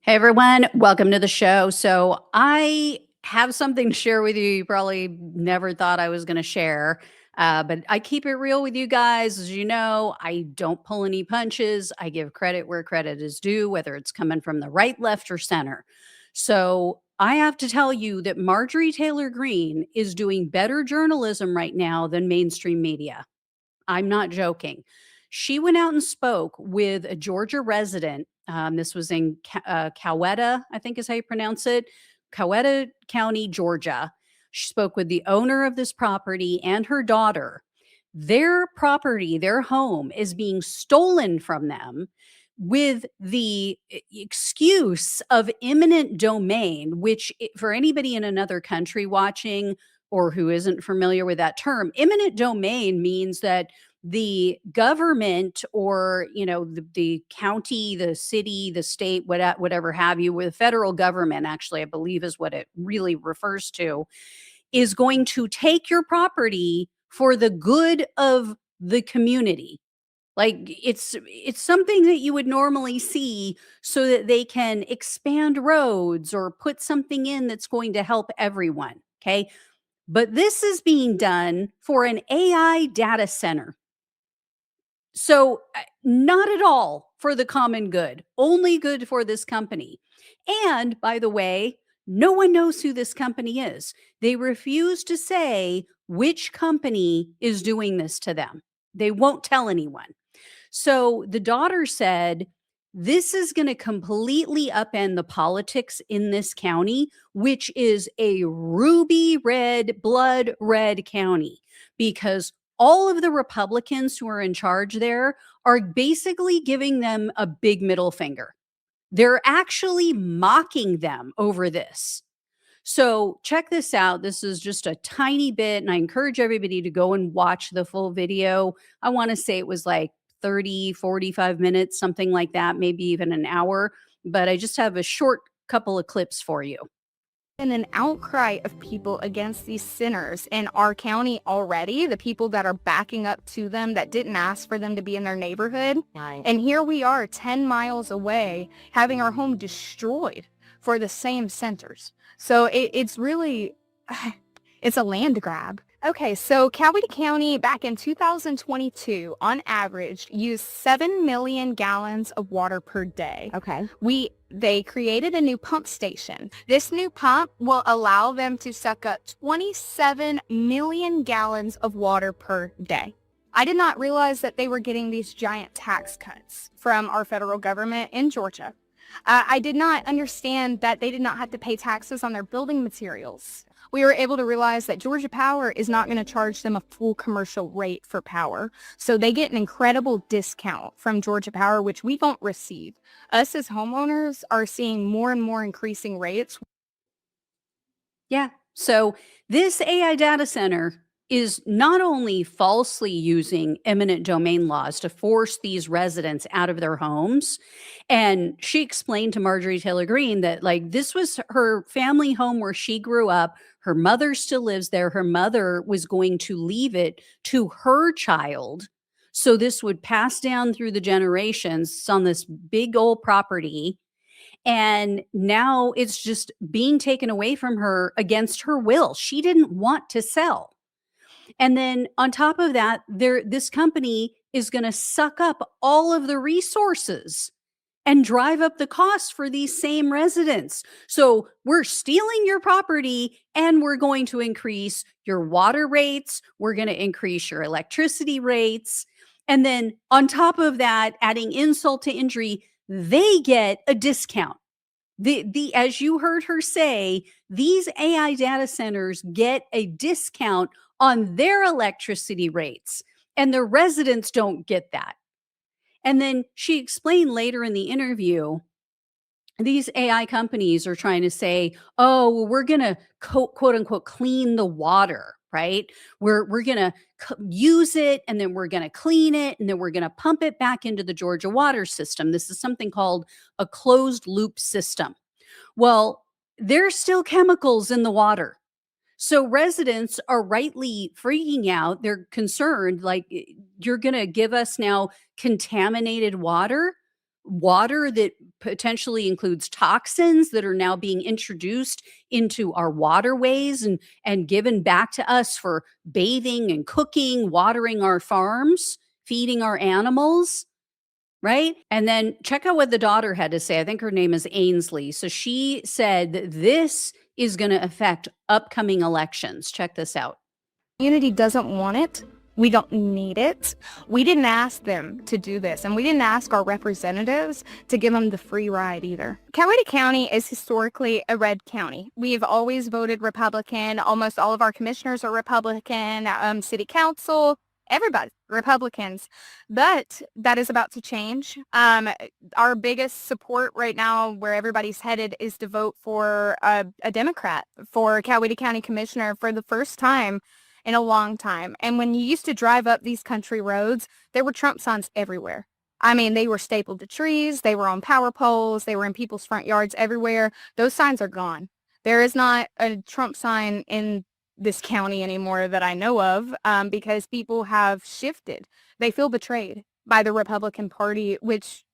Hey everyone, welcome to the show. So, I have something to share with you you probably never thought I was going to share, but I keep it real with you guys. As you know, I don't pull any punches. I give credit where credit is due, whether it's coming from the right, left, or center. So, I have to tell you that Marjorie Taylor-Greene is doing better journalism right now than mainstream media. I'm not joking. She went out and spoke with a Georgia resident. This was in Coweta, I think is how you pronounce it, Coweta County, Georgia. She spoke with the owner of this property and her daughter. Their property, their home, is being stolen from them with the excuse of eminent domain, which, for anybody in another country watching or who isn't familiar with that term, eminent domain means that the government or the county, the city, the state, whatever have you, with the federal government, actually I believe is what it really refers to, is going to take your property for the good of the community. Like, it's something that you would normally see so that they can expand roads or put something in that's going to help everyone. Okay, but this is being done for an AI data center. So, not at all for the common good, only good for this company. And by the way, no one knows who this company is. They refuse to say which company is doing this to them. They won't tell anyone. So the daughter said, this is going to completely upend the politics in this county, which is a ruby red, blood red county, because all of the Republicans who are in charge there are basically giving them a big middle finger. They're actually mocking them over this. So check this out. This is just a tiny bit, and I encourage everybody to go and watch the full video. I want to say it was like 30, 45 minutes, something like that, maybe even an hour. But I just have a short couple of clips for you. And an outcry of people against these sinners in our county already, the people that are backing up to them that didn't ask for them to be in their neighborhood. Right. And here we are 10 miles away having our home destroyed for the same centers. So it's really, it's a land grab. Okay, so Coweta County back in 2022, on average, used 7 million gallons of water per day. Okay. They created a new pump station. This new pump will allow them to suck up 27 million gallons of water per day. I did not realize that they were getting these giant tax cuts from our federal government in Georgia. I did not understand that they did not have to pay taxes on their building materials. We were able to realize that Georgia Power is not going to charge them a full commercial rate for power. So they get an incredible discount from Georgia Power, which we don't receive. Us as homeowners are seeing more and more increasing rates. Yeah. So this AI data center is not only falsely using eminent domain laws to force these residents out of their homes. And she explained to Marjorie Taylor-Greene that, like, this was her family home where she grew up. Her mother still lives there. Her mother was going to leave it to her child. So this would pass down through the generations. It's on this big old property. And now it's just being taken away from her against her will. She didn't want to sell. And then on top of that, this company is going to suck up all of the resources and drive up the cost for these same residents. So we're stealing your property and we're going to increase your water rates. We're going to increase your electricity rates. And then on top of that, adding insult to injury, they get a discount. As you heard her say, these AI data centers get a discount on their electricity rates, and the residents don't get that. And then she explained later in the interview, these AI companies are trying to say, oh, well, we're going to quote unquote clean the water, right? We're going to use it, and then we're going to clean it, and then we're going to pump it back into the Georgia water system. This is something called a closed loop system. Well, there's still chemicals in the water. So residents are rightly freaking out. They're concerned, like, you're going to give us now contaminated water? water that potentially includes toxins that are now being introduced into our waterways and given back to us for bathing and cooking, watering our farms, feeding our animals, right? And then check out what the daughter had to say. I think her name is Ainsley. So she said that this is going to affect upcoming elections. Check this out. Community doesn't want it. We don't need it. We didn't ask them to do this, and we didn't ask our representatives to give them the free ride either. Coweta County is historically a red county. We've always voted Republican. Almost all of our commissioners are Republican. City council, everybody, Republicans. But that is about to change. Our biggest support right now, where everybody's headed, is to vote for a Democrat for Coweta County Commissioner for the first time in a long time. And when you used to drive up these country roads, there were Trump signs everywhere. I mean, they were stapled to trees, they were on power poles, they were in people's front yards everywhere. Those signs are gone. There is not a Trump sign in this county anymore that I know of, because people have shifted. They feel betrayed by the Republican Party, which,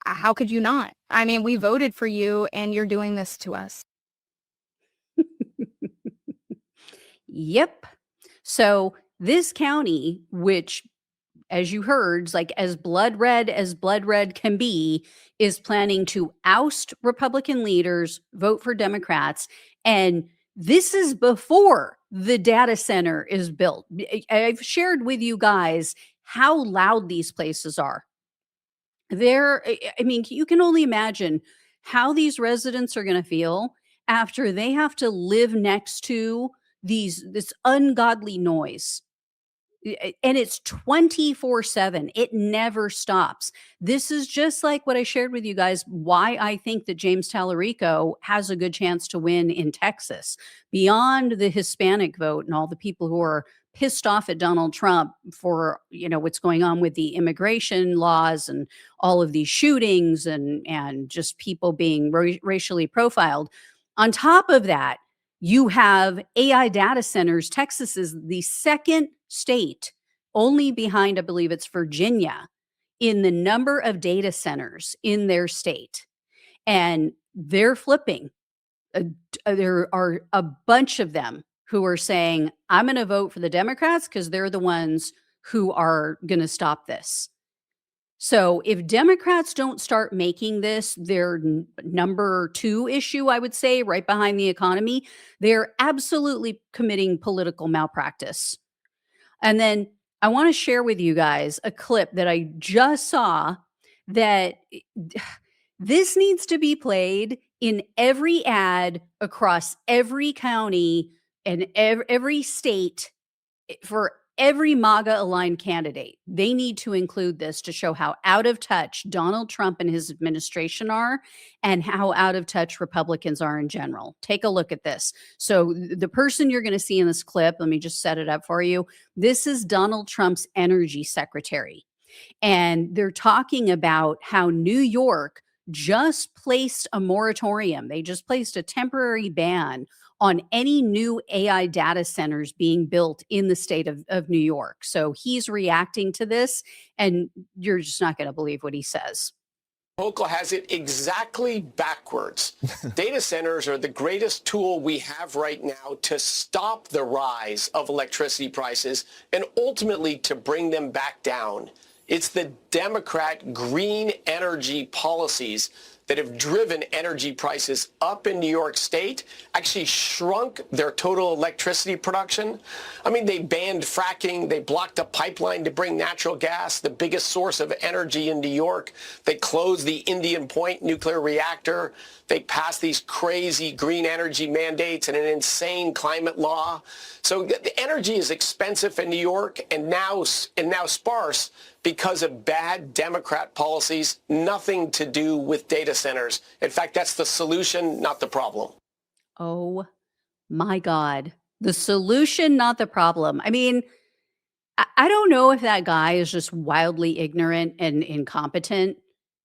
how could you not? I mean, we voted for you and you're doing this to us. Yep. So this county, which, as you heard, is like as blood red can be, is planning to oust Republican leaders, vote for Democrats. And this is before the data center is built. I've shared with you guys how loud these places are. I mean, you can only imagine how these residents are going to feel after they have to live next to this ungodly noise. And it's 24/7. It never stops. This is just like what I shared with you guys, why I think that James Tallarico has a good chance to win in Texas. Beyond the Hispanic vote and all the people who are pissed off at Donald Trump for, what's going on with the immigration laws and all of these shootings and just people being racially profiled. On top of that, you have AI data centers. Texas is the second state, only behind, I believe it's Virginia, in the number of data centers in their state. And they're flipping. There are a bunch of them who are saying, I'm going to vote for the Democrats because they're the ones who are going to stop this. So if Democrats don't start making this their number 2 issue, I would say, right behind the economy, they're absolutely committing political malpractice. And then I want to share with you guys a clip that I just saw that this needs to be played in every ad across every county and every state for every MAGA aligned candidate. They need to include this to show how out of touch Donald Trump and his administration are and how out of touch Republicans are in general. Take a look at this. So the person you're going to see in this clip, let me just set it up for you. This is Donald Trump's energy secretary. And they're talking about how New York just placed a moratorium. They just placed a temporary ban on any new AI data centers being built in the state of New York. So he's reacting to this, and you're just not going to believe what he says. Hochul has it exactly backwards. Data centers are the greatest tool we have right now to stop the rise of electricity prices and ultimately to bring them back down. It's the Democrat green energy policies that have driven energy prices up in New York State, actually shrunk their total electricity production. I mean, they banned fracking. They blocked a pipeline to bring natural gas, the biggest source of energy in New York. They closed the Indian Point nuclear reactor. They passed these crazy green energy mandates and an insane climate law. So the energy is expensive in New York and now sparse because of bad Democrat policies, nothing to do with data centers. In fact, that's the solution, not the problem. Oh my God. The solution, not the problem. I mean, I don't know if that guy is just wildly ignorant and incompetent,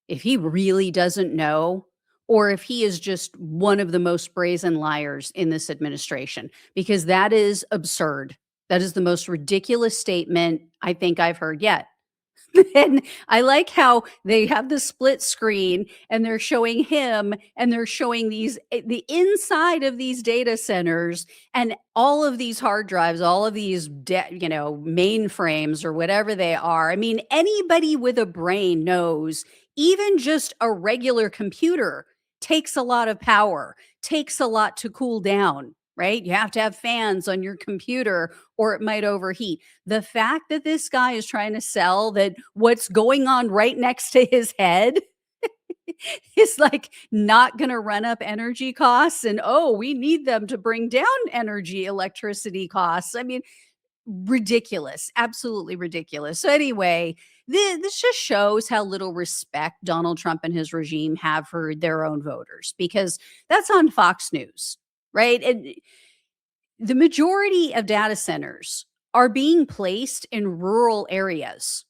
if he really doesn't know, or if he is just one of the most brazen liars in this administration, because that is absurd. That is the most ridiculous statement I think I've heard yet. And I like how they have the split screen and they're showing him and they're showing the inside of these data centers and all of these hard drives, all of these, mainframes or whatever they are. I mean, anybody with a brain knows even just a regular computer takes a lot of power, takes a lot to cool down, right? You have to have fans on your computer or it might overheat. The fact that this guy is trying to sell that what's going on right next to his head is like not going to run up energy costs and oh, we need them to bring down electricity costs. I mean, ridiculous, absolutely ridiculous. So anyway, this just shows how little respect Donald Trump and his regime have for their own voters because that's on Fox News, right? And the majority of data centers are being placed in rural areas.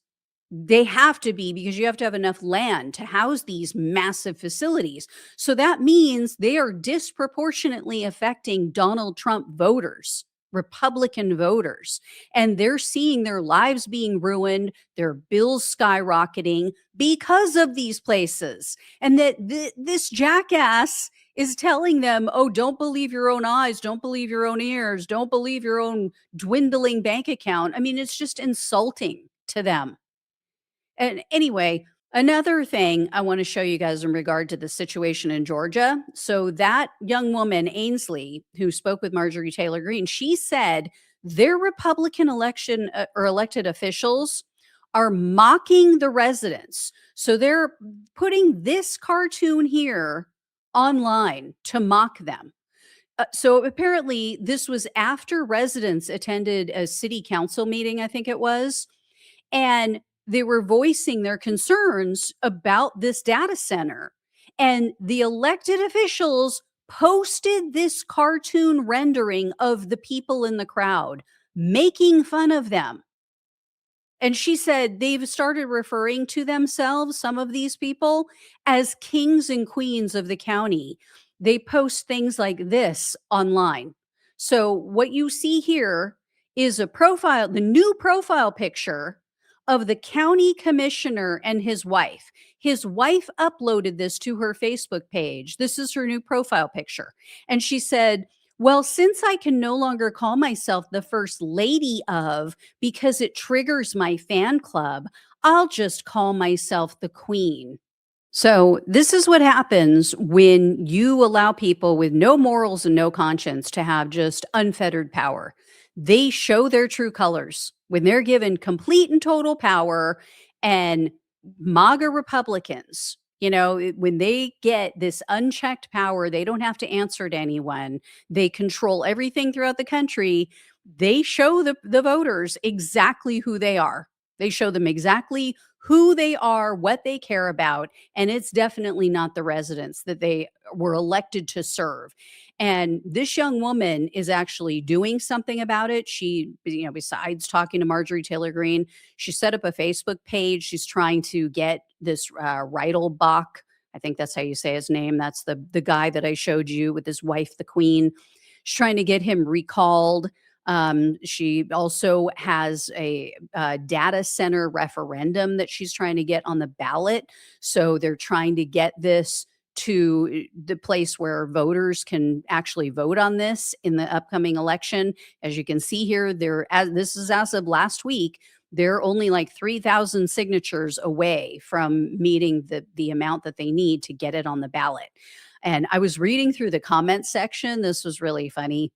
They have to be because you have to have enough land to house these massive facilities. So that means they are disproportionately affecting Donald Trump voters, Republican voters, and they're seeing their lives being ruined, their bills skyrocketing because of these places. And that this jackass is telling them, oh, don't believe your own eyes, don't believe your own ears, don't believe your own dwindling bank account. I mean, it's just insulting to them. And anyway, another thing I want to show you guys in regard to the situation in Georgia. So that young woman, Ainsley, who spoke with Marjorie Taylor-Greene, she said their Republican election or elected officials are mocking the residents. So they're putting this cartoon here online to mock them. So apparently this was after residents attended a city council meeting, I think it was, and they were voicing their concerns about this data center. And the elected officials posted this cartoon rendering of the people in the crowd, making fun of them. And she said they've started referring to themselves, some of these people, as kings and queens of the county. They post things like this online. So what you see here is a profile, the new profile picture of the county commissioner and his wife. His wife uploaded this to her Facebook page. This is her new profile picture. And she said, well, since I can no longer call myself the first lady of because it triggers my fan club, I'll just call myself the queen. So, this is what happens when you allow people with no morals and no conscience to have just unfettered power. They show their true colors when they're given complete and total power. And MAGA Republicans, when they get this unchecked power, they don't have to answer to anyone. They control everything throughout the country. They show the voters exactly who they are. They show them exactly who they are, what they care about, and it's definitely not the residents that they were elected to serve. And this young woman is actually doing something about it. She, besides talking to Marjorie Taylor-Greene, she set up a Facebook page. She's trying to get this Reitelbach, I think that's how you say his name. That's the guy that I showed you with his wife, the queen. She's trying to get him recalled. She also has a data center referendum that she's trying to get on the ballot. So they're trying to get this to the place where voters can actually vote on this in the upcoming election. As you can see here, this is as of last week, they're only like 3,000 signatures away from meeting the amount that they need to get it on the ballot. And I was reading through the comment section. This was really funny.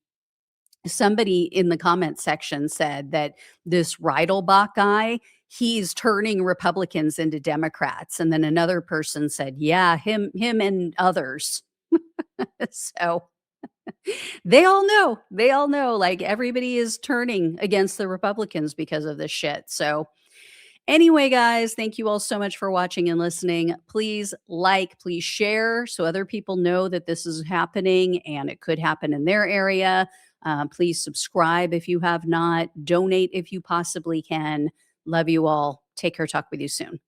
Somebody in the comment section said that this Reitelbach guy, he's turning Republicans into Democrats. And then another person said, yeah, him and others. So they all know, like everybody is turning against the Republicans because of this shit. So anyway, guys, thank you all so much for watching and listening. Please please share so other people know that this is happening and it could happen in their area. Please subscribe if you have not. Donate if you possibly can. Love you all. Take care. Talk with you soon.